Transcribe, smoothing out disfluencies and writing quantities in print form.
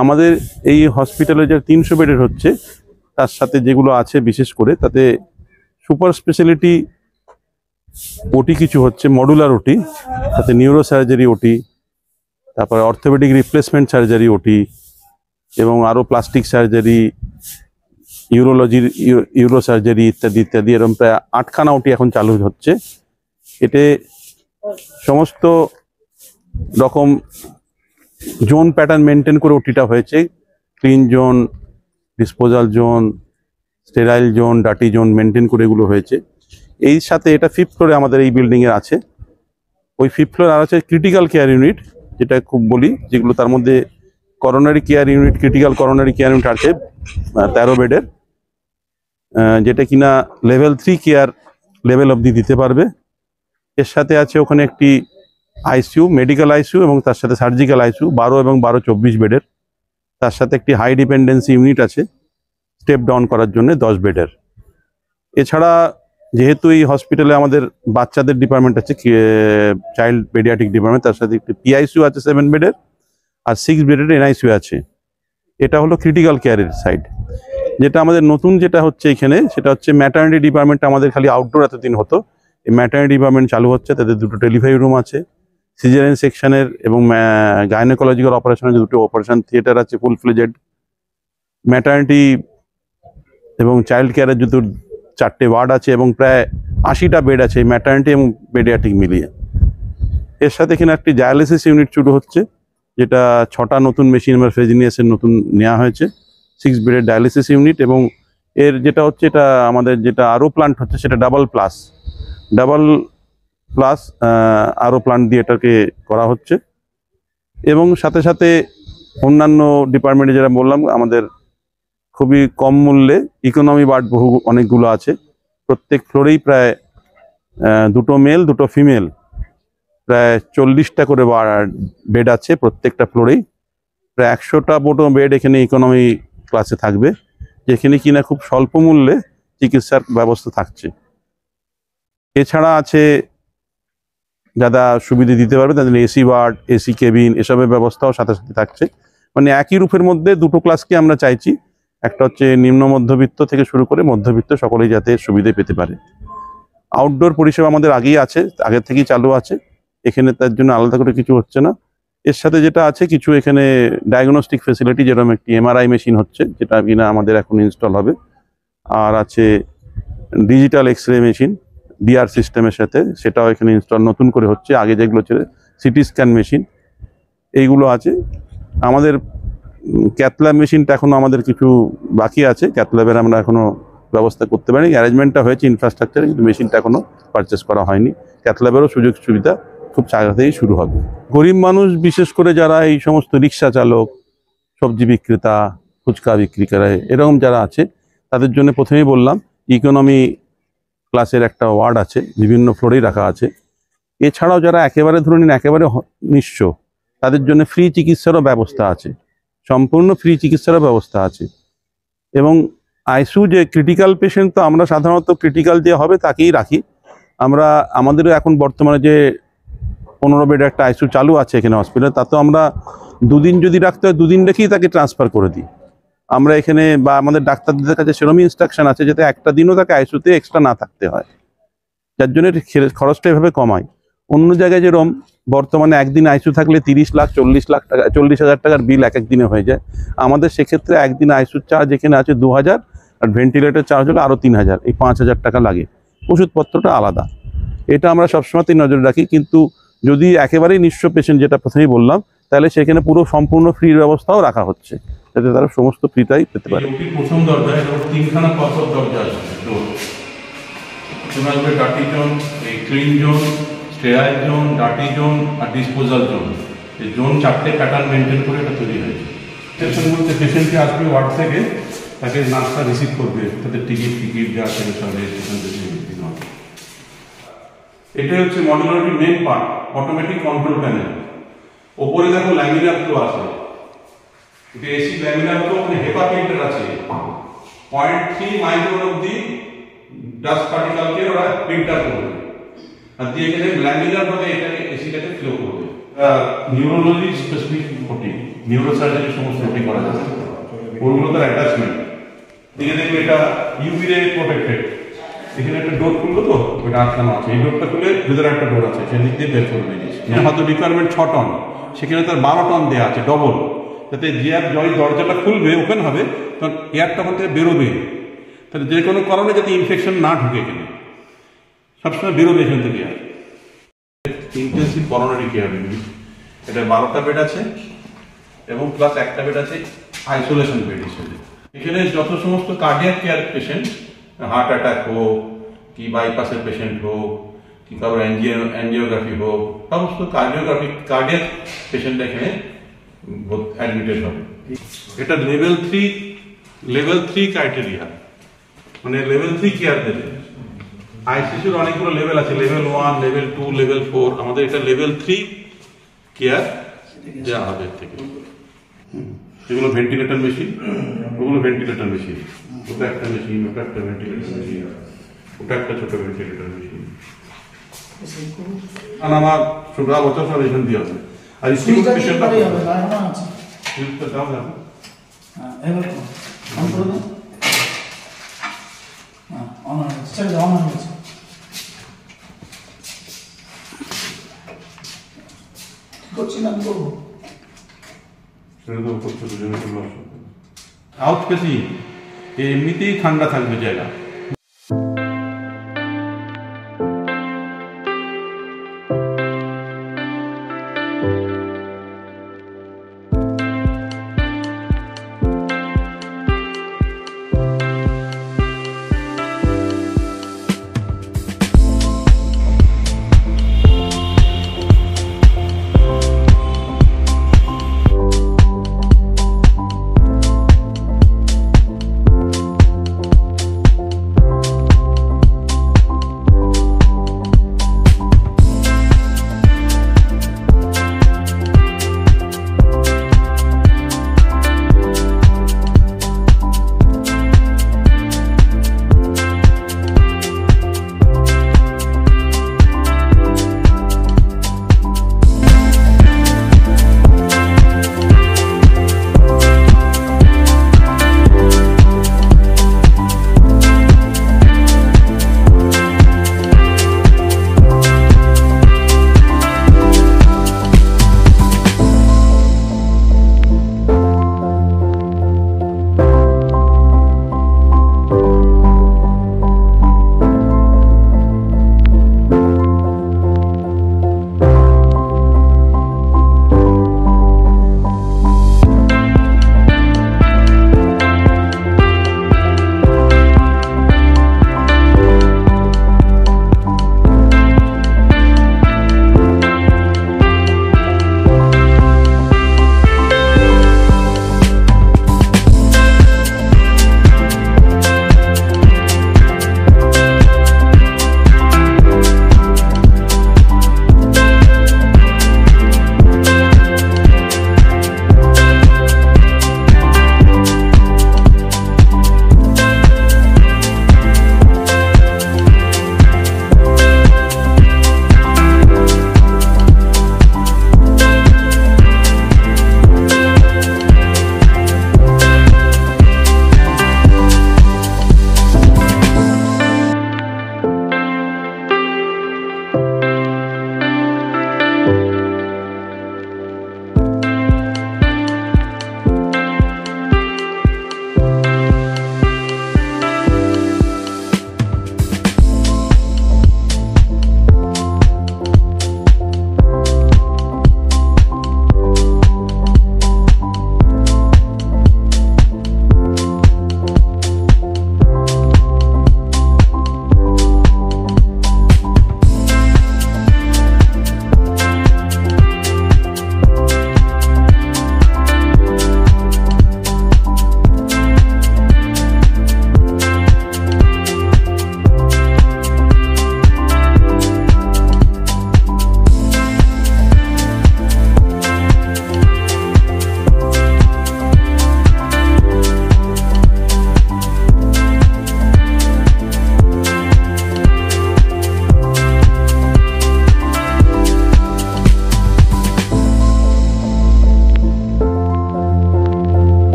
আমাদের এই হসপিটালে যে 300 বেডের হচ্ছে, তার সাথে যেগুলো আছে বিশেষ করে তাতে সুপার স্পেশালিটি ওটি কিছু হচ্ছে, মডুলার ওটি, তাতে নিউরো সার্জারি ওটি, তারপরে অর্থোপেডিক রিপ্লেসমেন্ট সার্জারি ওটি, এবং আরও প্লাস্টিক সার্জারি, ইউরোলজির ইউরো সার্জারি ইত্যাদি ইত্যাদি, এরকম প্রায় 8খানা ওটি এখন চালু হচ্ছে। এতে সমস্ত রকম জোন প্যাটার্ন মেনটেন করে ওটিটা হয়েছে। Clean zone, disposal zone, sterile zone, dirty zone maintain করে এগুলো হয়েছে। এই সাথে এটা 5th ফ্লোরে আমাদের এই বিল্ডিংয়ে আছে। ওই 5th ফ্লোরে আর আছে ক্রিটিক্যাল কেয়ার ইউনিট, যেটা খুব বলি, যেগুলো তার মধ্যে coronary care unit, critical coronary care unit আছে 13 বেডের, যেটা কিনা লেভেল 3 কেয়ার লেভেল অবধি দিতে পারবে। এর সাথে আছে ওখানে একটি আইসিইউ, মেডিকেল আইসিইউ, এবং তার সাথে সার্জিক্যাল আইসিইউ 12 এবং 12 24 বেডের। তার সাথে একটি হাই ডিপেন্ডেন্সি ইউনিট আছে স্টেপ ডাউন করার জন্য 10 বেডের। এছাড়া যেহেতু এই হসপিটালে আমাদের বাচ্চাদের ডিপার্টমেন্ট আছে, চাইল্ড পেডিয়াট্রিক ডিপার্টমেন্ট, তার সাথে একটি পিআইসিইউ আছে 7 বেডের, আর 6 বেডের এনআইসিইউ আছে। এটা হলো ক্রিটিক্যাল কেয়ারের সাইড। যেটা আমাদের নতুন যেটা হচ্ছে এখানে, সেটা হচ্ছে ম্যাটারনিটি ডিপার্টমেন্ট। আমাদের খালি আউটডোর এতদিন হতো, এই ম্যাটারনিটি ডিপার্টমেন্ট চালু হচ্ছে। তাদের 2টো ডেলিভারি রুম আছে, সিজারিয়ান সেকশনের এবং গাইনোকোলজিক্যাল অপারেশনের 2টো অপারেশন থিয়েটার আছে, ফুল ফ্লেজেড। ম্যাটারনিটি এবং চাইল্ড কেয়ারের 4টে ওয়ার্ড আছে, এবং প্রায় 80টা বেড আছে এই ম্যাটারনিটি এবং পেডিয়াট্রিক মিলিয়ে। এর সাথে এখানে একটি ডায়ালিসিস ইউনিট শুরু হচ্ছে, যেটা 6টা নতুন মেশিন আমার ফেজিনিয়াসের নতুন নেওয়া হয়েছে, 6 বেডের ডায়ালিসিস ইউনিট। এবং এর যেটা হচ্ছে, এটা আমাদের যেটা আরও প্লান্ট হচ্ছে, সেটা ডাবল প্লাস আরও প্লান্ট দিয়ে এটাকে করা হচ্ছে। এবং সাথে সাথে অন্যান্য ডিপার্টমেন্টে যেটা বললাম, আমাদের খুবই কম মূল্যে ইকোনমি ওয়ার্ড অনেকগুলো আছে। প্রত্যেক ফ্লোরেই প্রায় 2টো মেল 2টো ফিমেল, প্রায় 40টা করে বেড আছে প্রত্যেকটা ফ্লোরেই। প্রায় 100টা মতো বেড এখানে ইকোনমি ক্লাসে থাকবে, যেখানে কিনা খুব স্বল্প মূল্যে চিকিৎসার ব্যবস্থা থাকছে। এছাড়া আছে যারা সুবিধা দিতে পারবে তাদের এসি ওয়ার্ড, এসি কেবিন, এসবের ব্যবস্থাও সাথে সাথে থাকছে। মানে একই রূপের মধ্যে 2টো ক্লাসকে আমরা চাইছি, একটা হচ্ছে নিম্ন মধ্যবিত্ত থেকে শুরু করে মধ্যবিত্ত, সকলেই যাতে সুবিধে পেতে পারে। আউটডোর পরিষেবা আমাদের আগেই আছে, আগের থেকেই চালু আছে, এখানে তার জন্য আলাদা করে কিছু হচ্ছে না। এর সাথে যেটা আছে কিছু এখানে ডায়াগনস্টিক ফেসিলিটি, যেরকম একটি এমআরআই মেশিন হচ্ছে, যেটা কিনা আমাদের এখন ইনস্টল হবে। আর আছে ডিজিটাল এক্সরে মেশিন ডিআর সিস্টেমের সাথে, সেটাও এখানে ইনস্টল নতুন করে হচ্ছে। আগে যেগুলো ছিল সিটি স্ক্যান মেশিন, এইগুলো আছে। আমাদের ক্যাথল্যাব মেশিনটা এখনও আমাদের কিছু বাকি আছে, ক্যাথল্যাবের আমরা এখনও ব্যবস্থা করতে পারিনি। অ্যারেঞ্জমেন্টটা হয়েছে ইনফ্রাস্ট্রাকচারে, কিন্তু মেশিনটা এখনও পারচেস করা হয়নি। ক্যাথল্যাবেরও সুযোগ সুবিধা খুব তাড়াতাড়ি শুরু হবে। গরিব মানুষ, বিশেষ করে যারা এই সমস্ত রিক্সা চালক, সবজি বিক্রেতা, ফুচকা বিক্রি করে, এরকম যারা আছে, তাদের জন্য প্রথমেই বললাম ইকোনমি ক্লাসের একটা ওয়ার্ড আছে, বিভিন্ন ফ্লোরেই রাখা আছে। এছাড়াও যারা একেবারে ধরে নিন একেবারে নিঃস্ব, তাদের জন্য ফ্রি চিকিৎসারও ব্যবস্থা আছে, সম্পূর্ণ ফ্রি চিকিৎসারও ব্যবস্থা আছে। এবং আইসিইউ যে ক্রিটিক্যাল পেশেন্ট, তো আমরা সাধারণত ক্রিটিক্যাল যে হবে তাকেই রাখি। আমাদেরও এখন বর্তমানে যে 15 বেড একটা আইসিইউ চালু আছে এখানে হসপিটালে, তাতেও আমরা 2 দিন যদি রাখতে হয় 2 দিন রেখেই তাকে ট্রান্সফার করে দিই আমরা এখানে। বা আমাদের ডাক্তারদের কাছে সেরকমই ইনস্ট্রাকশন আছে যাতে একটা দিনও তাকে আইসিইউতে এক্সট্রা না থাকতে হয়, যার জন্য খরচটা এভাবে কমায়। অন্য জায়গায় যেরকম বর্তমানে একদিন আইসিইউ থাকলে 30 লাখ 40 লাখ টাকা 40,000 টাকার বিল এক দিনে হয়ে যায়। আমাদের সেক্ষেত্রে একদিন আইসিইউ চার্জ এখানে আছে 2000, আর ভেন্টিলেটর চার্জ হলো আরও 3000, এই 5000 টাকা লাগে। ওষুধপত্রটা আলাদা, এটা আমরা সবসময়তেই নজরে রাখি। কিন্তু যদি একেবারেই নিঃস্ব পেশেন্ট, যেটা প্রথমেই বললাম, তাহলে সেখানে পুরো সম্পূর্ণ ফ্রি ব্যবস্থাও রাখা হচ্ছে, যাতে তারা সমস্ত ফ্রিটাই পেতে পারে। প্রথম দরজা, 3খানা পথর দরজা আছে, dirty zone, clean zone, sterile zone, dirty zone আর ডিসপোজাল জোন। এই জোন 4টে প্যাটার্ন মেনটেন করে এটা তৈরি হয়েছে। স্টেশন বলতে পেশেন্টকে আসবে ওয়ার্ড থেকে, তাকে নার্সটা রিসিভ করবে, তাদের টিকিট যা আছে সব স্টেশন থেকে। এটাই হচ্ছে মডুলারিটির main part, automatic control panel. ওপরে দেখো ল্যামিনার ফ্লো আছে, এটা এসি ল্যামিনার ফ্লো, মানে হেপা ফিল্টার আছে। 0.3 মাইক্রন অবধি ডাস্ট পার্টিকেলকে ওরা ফিল্টার করবে, আর দিয়ে এখানে ল্যামিনার ভাবে এটাকে এসিটাকে ফ্লো করবে। নিউরোলজি স্পেসিফিক ওটি, নিউরোসার্জারি সমস্ত ওটি করা যাবে, ওগুলো তার অ্যাটাচমেন্ট। দিকে দেখবে এটা ইউভি রে প্রোটেক্টেড, এখানে একটা ডোর খুললো তো ওইটা আটকানো আছে, এই ডোরটা খুলে ভেতরে একটা ডোর আছে, সেদিক দিয়ে বের করবে জিনিস। হয়তো রিকোয়ারমেন্ট 6 টন, সেখানে তার 12 টন দেওয়া আছে ডবল, যাতে যে দরজাটা খুলবে ওপেন হবে তখন এয়ারটা ওখান থেকে বেরোবে, তাহলে যে কোনো কারণে যাতে ইনফেকশন না ঢুকে এখানে, সবসময় বেরোবে এখান থেকে। আর ইন্টেন্সিভ করোনারি কেয়ার ইউনিট, এটা 12টা বেড আছে এবং প্লাস একটা বেড আছে আইসোলেশন বেড হিসেবে। এখানে যত সমস্ত cardiac care patient, heart attack হোক কি বাইপাসের পেশেন্ট হোক কি কারোর অ্যাঞ্জিওগ্রাফি হোক, সমস্ত কার্ডিয়াক পেশেন্ট এখানে অ্যাডমিটেড হবে। এটা লেভেল 3 ক্রাইটেরিয়া, মানে লেভেল 3 কেয়ার দেবে। আইসিসির অনেকগুলো লেভেল আছে, লেভেল 1, লেভেল 2, লেভেল 4, আমাদের এটা লেভেল 3 কেয়ার দেওয়া হবে থেকে। এগুলো ভেন্টিলেটর মেশিন, ওগুলো ভেন্টিলেটর মেশিন, ওটা একটা মেশিন, ওটা একটা ভেন্টিলেটর মেশিন, ওটা একটা ছোট ভেন্টিলেটর মেশিন। আমার 16 বছর সার্ভিসেশন দিয়ে হবে। আর স্কুল পেশেন্টটা হবে না, আছে স্কুলটা দাও না। হ্যাঁ এবার অন করে দাও। হ্যাঁ অন হচ্ছে, চল অন হচ্ছে। করছি না করব, সেটা তো করতে দুজনে করব। আউট পেসি এমনিতেই ঠান্ডা থাকবে জায়গা।